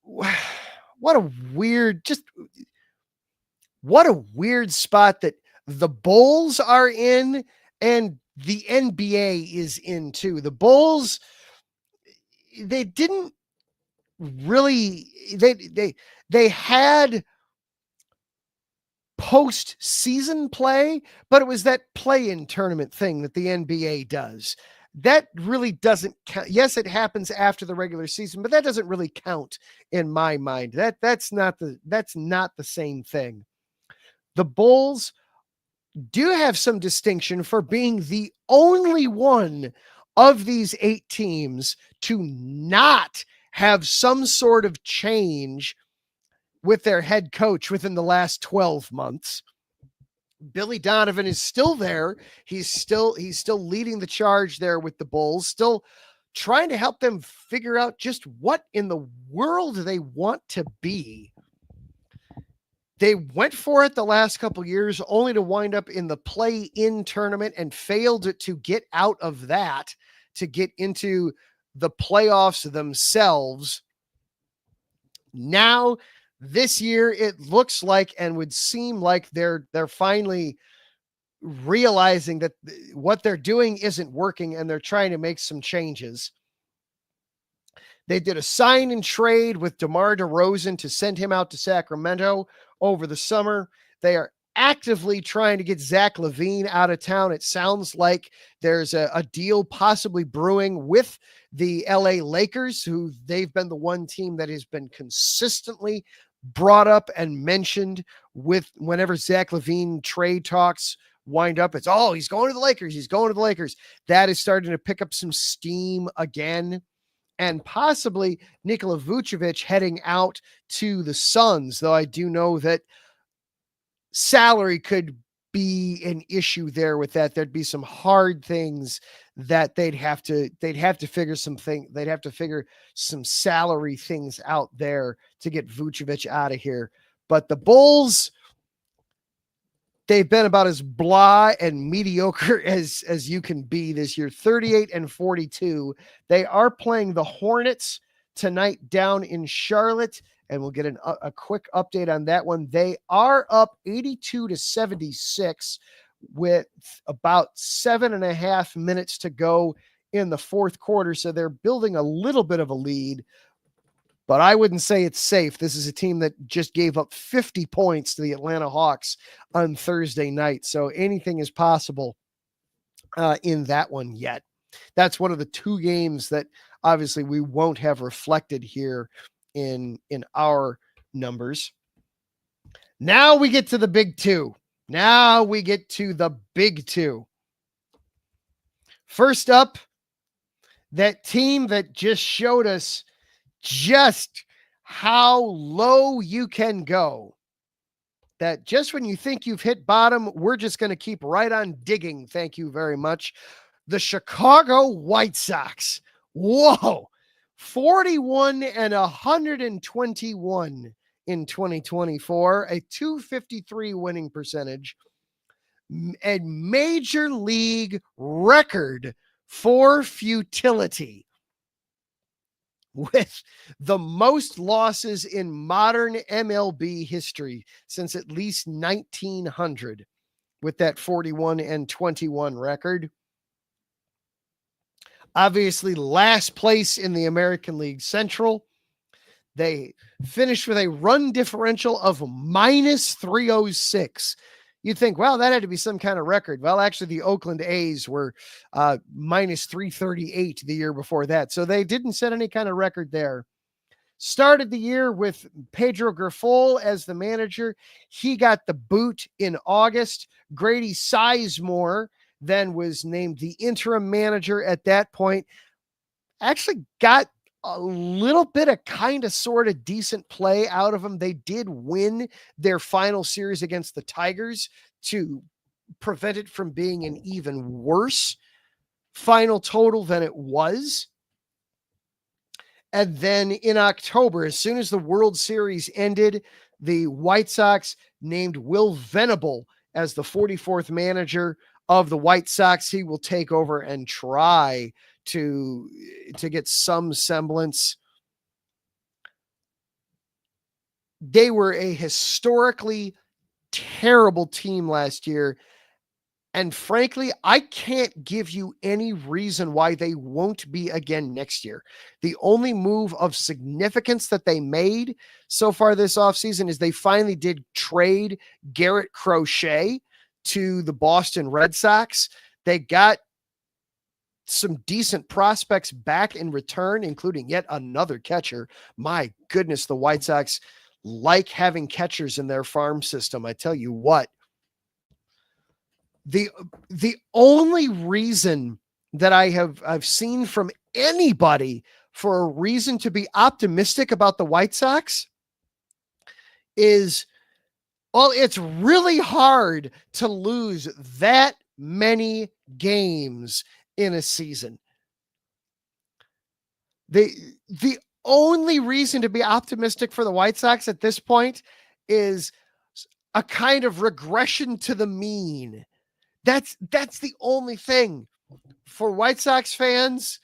What a weird spot that the Bulls are in and the NBA is in too. The Bulls, they didn't really, they had post-season play, but it was that play-in tournament thing that the NBA does. That really doesn't count. Yes, it happens after the regular season, but that doesn't really count in my mind. That's not the same thing. The Bulls do have some distinction for being the only one of these 8 teams to not have some sort of change with their head coach within the last 12 months. Billy Donovan is still there. He's still leading the charge there with the Bulls, still trying to help them figure out just what in the world they want to be. They went for it the last couple years only to wind up in the play-in tournament and failed to get out of that to get into the playoffs themselves. Now, this year, it looks like and would seem like they're finally realizing that what they're doing isn't working and they're trying to make some changes. They did a sign and trade with DeMar DeRozan to send him out to Sacramento over the summer. They are actively trying to get Zach LaVine out of town. It sounds like there's a deal possibly brewing with the LA Lakers, who they've been the one team that has been consistently brought up and mentioned with whenever Zach LaVine trade talks wind up. It's, oh, he's going to the Lakers. He's going to the Lakers. That is starting to pick up some steam again. And possibly Nikola Vucevic heading out to the Suns, though I do know that salary could be an issue there with that. There'd be some hard things that they'd have to figure some salary things out there to get Vucevic out of here. But the Bulls, they've been about as blah and mediocre as you can be this year. 38-42. They are playing the Hornets tonight down in Charlotte, and we'll get a quick update on that one. They are up 82-76 with about 7.5 minutes to go in the fourth quarter. So they're building a little bit of a lead, but I wouldn't say it's safe. This is a team that just gave up 50 points to the Atlanta Hawks on Thursday night. So anything is possible in that one yet. That's one of the 2 games that obviously we won't have reflected here in our numbers. Now we get to the big 2. First up, that team that just showed us just how low you can go. That just when you think you've hit bottom, we're just going to keep right on digging. Thank you very much. The Chicago White Sox. Whoa. 41 and 121 in 2024, a 253 winning percentage, a major league record for futility, with the most losses in modern MLB history since at least 1900, with that 41 and 21 record. Obviously, last place in the American League Central. They finished with a run differential of minus 306. You'd think, well, that had to be some kind of record. Well, actually, the Oakland A's were minus 338 the year before that. So they didn't set any kind of record there. Started the year with Pedro Grifol as the manager. He got the boot in August. Grady Sizemore then was named the interim manager at that point. Actually got a little bit of kind of sort of decent play out of them. They did win their final series against the Tigers to prevent it from being an even worse final total than it was. And then in October, as soon as the World Series ended, the White Sox named Will Venable as the 44th manager of the White Sox. He will take over and try to get some semblance. They were a historically terrible team last year. And frankly, I can't give you any reason why they won't be again next year. The only move of significance that they made so far this offseason is they finally did trade Garrett Crochet to the Boston Red Sox. They got some decent prospects back in return, including yet another catcher. My goodness, the White Sox like having catchers in their farm system. I tell you what. The only reason that I've seen from anybody for a reason to be optimistic about the White Sox is, well, it's really hard to lose that many games in a season. The only reason to be optimistic for the White Sox at this point is a kind of regression to the mean. That's the only thing. For White Sox fans,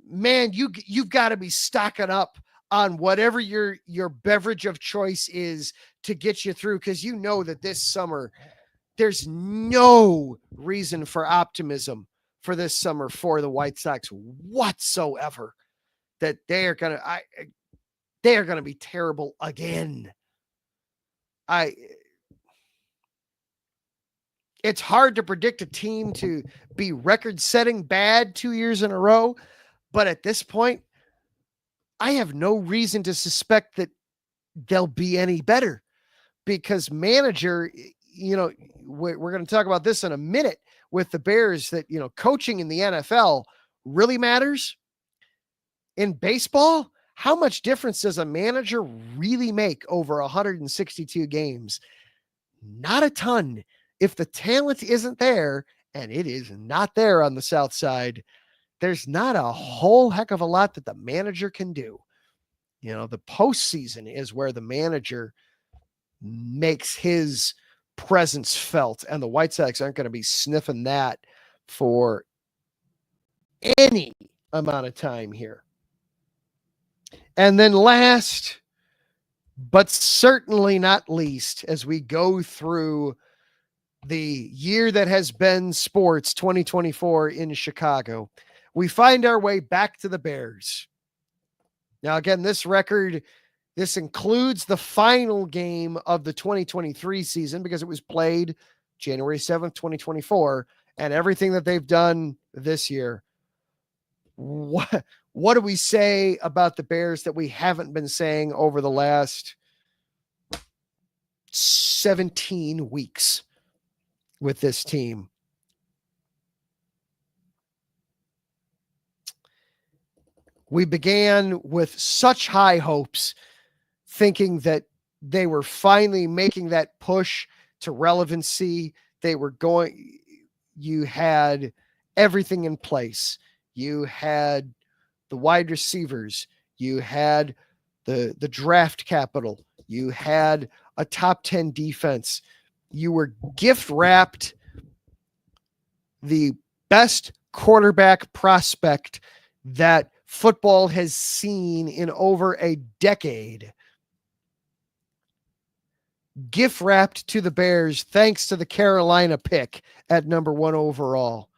man, you've got to be stocking up on whatever your beverage of choice is to get you through, because you know that this summer there's no reason for optimism for this summer for the White Sox whatsoever. That they are gonna be terrible again. It's hard to predict a team to be record-setting bad 2 years in a row, but at this point, I have no reason to suspect that they'll be any better, because manager, we're going to talk about this in a minute with the Bears, that, coaching in the NFL really matters. In baseball, how much difference does a manager really make over 162 games? Not a ton. If the talent isn't there, and it is not there on the South Side, there's not a whole heck of a lot that the manager can do. The postseason is where the manager makes his presence felt, and the White Sox aren't going to be sniffing that for any amount of time here. And then last, but certainly not least, as we go through the year that has been sports 2024 in Chicago, we find our way back to the Bears. Now, again, this includes the final game of the 2023 season, because it was played January 7th, 2024, and everything that they've done this year. What do we say about the Bears that we haven't been saying over the last 17 weeks with this team? We began with such high hopes, thinking that they were finally making that push to relevancy. You had everything in place. You had the wide receivers. You had the draft capital. You had a top 10 defense. You were gift wrapped the best quarterback prospect that football has seen in over a decade. Gift wrapped to the Bears thanks to the Carolina pick at number 1 overall.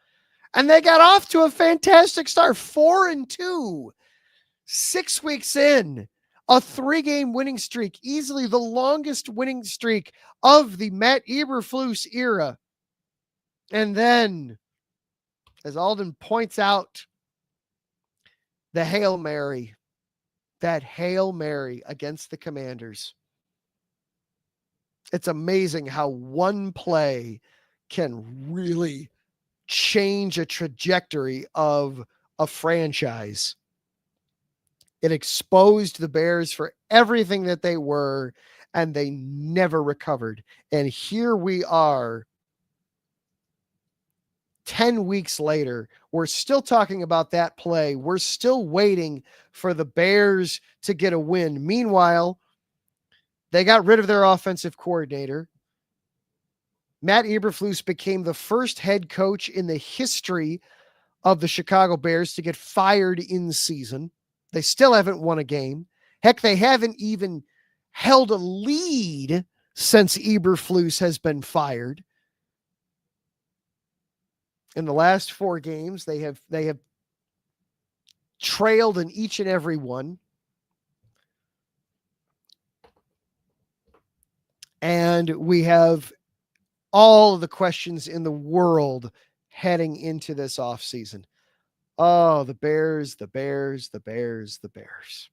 And they got off to a fantastic start, 4-2, 6 weeks in, a 3-game winning streak, easily the longest winning streak of the Matt Eberflus era. And then, as Alden points out, the Hail Mary, that Hail Mary against the Commanders. It's amazing how one play can really change a trajectory of a franchise. It exposed the Bears for everything that they were, and they never recovered. And here we are, 10 weeks later, we're still talking about that play. We're still waiting for the Bears to get a win. Meanwhile, they got rid of their offensive coordinator. Matt Eberflus became the first head coach in the history of the Chicago Bears to get fired in season. They still haven't won a game. Heck, they haven't even held a lead since Eberflus has been fired. In the last 4 games, they have trailed in each and every one. And we have all of the questions in the world heading into this offseason. Oh, the Bears, the Bears, the Bears, the Bears.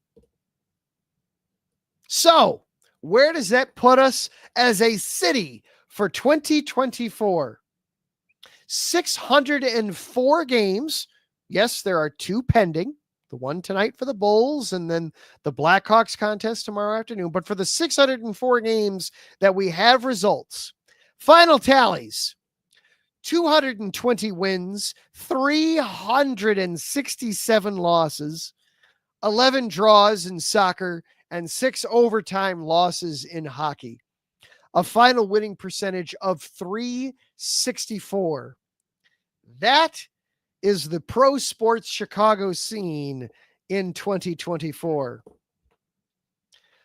So, where does that put us as a city for 2024? 604 games. Yes, there are 2 pending. The one tonight for the Bulls and then the Blackhawks contest tomorrow afternoon. But for the 604 games that we have results, final tallies, 220 wins, 367 losses, 11 draws in soccer, and 6 overtime losses in hockey. A final winning percentage of .364. That is the pro sports Chicago scene in 2024.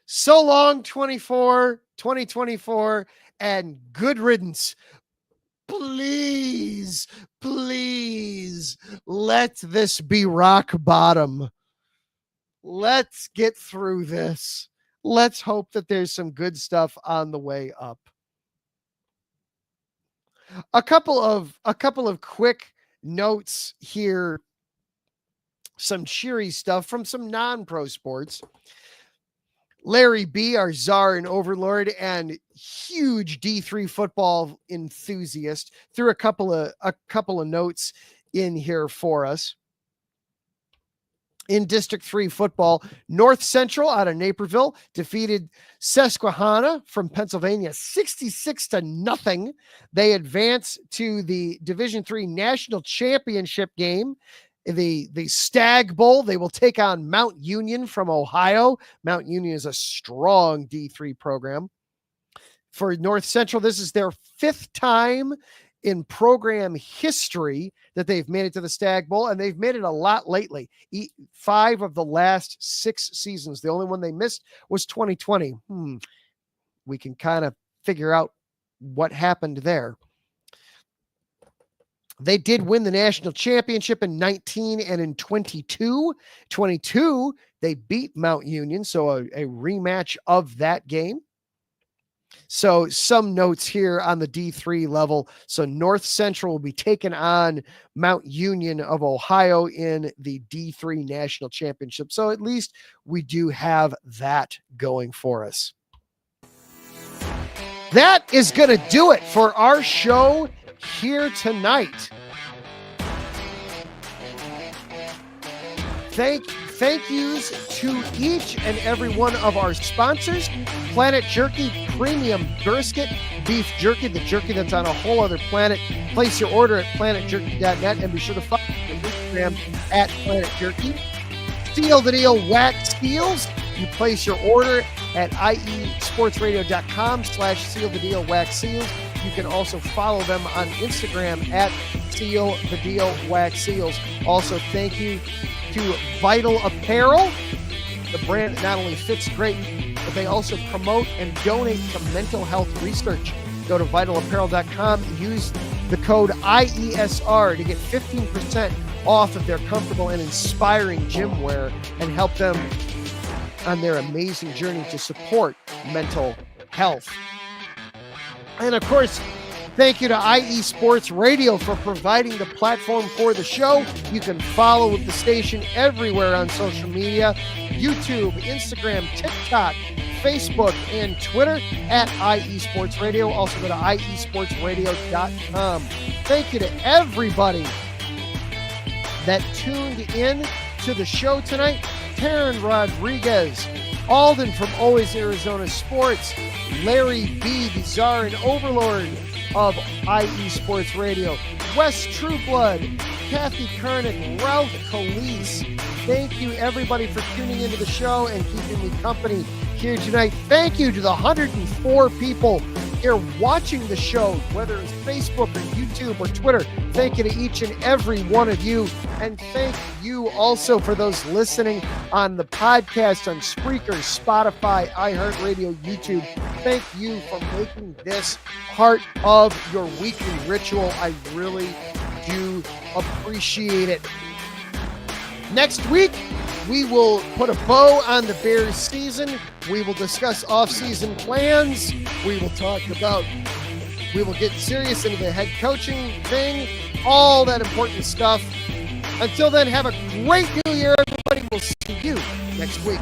So long, 2024, and good riddance. Please, please, let this be rock bottom. Let's get through this. Let's hope that there's some good stuff on the way up. A couple of quick notes here, some cheery stuff from some non-pro sports. Larry B., our czar and overlord and huge D3 football enthusiast, threw a couple of notes in here for us. In District 3 football, North Central out of Naperville defeated Susquehanna from Pennsylvania 66-0. They advance to the Division 3 National Championship game. The Stag Bowl, they will take on Mount Union from Ohio. Mount Union is a strong D3 program. For North Central, this is their 5th time in program history that they've made it to the Stag Bowl, and they've made it a lot lately. 5 of the last 6 seasons. The only one they missed was 2020. We can kind of figure out what happened there. They did win the national championship in 19 and in 22. 22, they beat Mount Union, so a rematch of that game. So some notes here on the D3 level. So North Central will be taking on Mount Union of Ohio in the D3 National Championship. So at least we do have that going for us. That is going to do it for our show here tonight. Thank yous to each and every one of our sponsors. Planet Jerky Premium Brisket Beef Jerky, the jerky that's on a whole other planet. Place your order at planetjerky.net and be sure to follow Instagram at Planet Jerky. Seal the Deal Wax Seals. You place your order at iesportsradio.com/seal the deal wax seals. You can also follow them on Instagram at Seal the Deal Wax Seals. Also, thank you to Vital Apparel, the brand that not only fits great, but they also promote and donate to mental health research. Go to vitalapparel.com, use the code IESR to get 15% off of their comfortable and inspiring gym wear and help them on their amazing journey to support mental health. And of course, thank you to IE Sports Radio for providing the platform for the show. You can follow the station everywhere on social media, YouTube, Instagram, TikTok, Facebook, and Twitter at IE Sports Radio. Also go to iesportsradio.com. Thank you to everybody that tuned in to the show tonight. Taryn Rodriguez, Alden from Always Arizona Sports, Larry B, the czar and overlord of IE Sports Radio, Wes Trueblood, Kathy Kernick, Ralph Calise. Thank you, everybody, for tuning into the show and keeping me company here tonight. Thank you to the 104 people here watching the show, whether it's Facebook or YouTube or Twitter. Thank you to each and every one of you. And thank you also for those listening on the podcast on Spreaker, Spotify, iHeartRadio, YouTube. Thank you for making this part of your weekly ritual. I really do appreciate it. Next week, we will put a bow on the Bears season. We will discuss off-season plans. We will get serious into the head coaching thing, all that important stuff. Until then, have a great new year, everybody. We'll see you next week.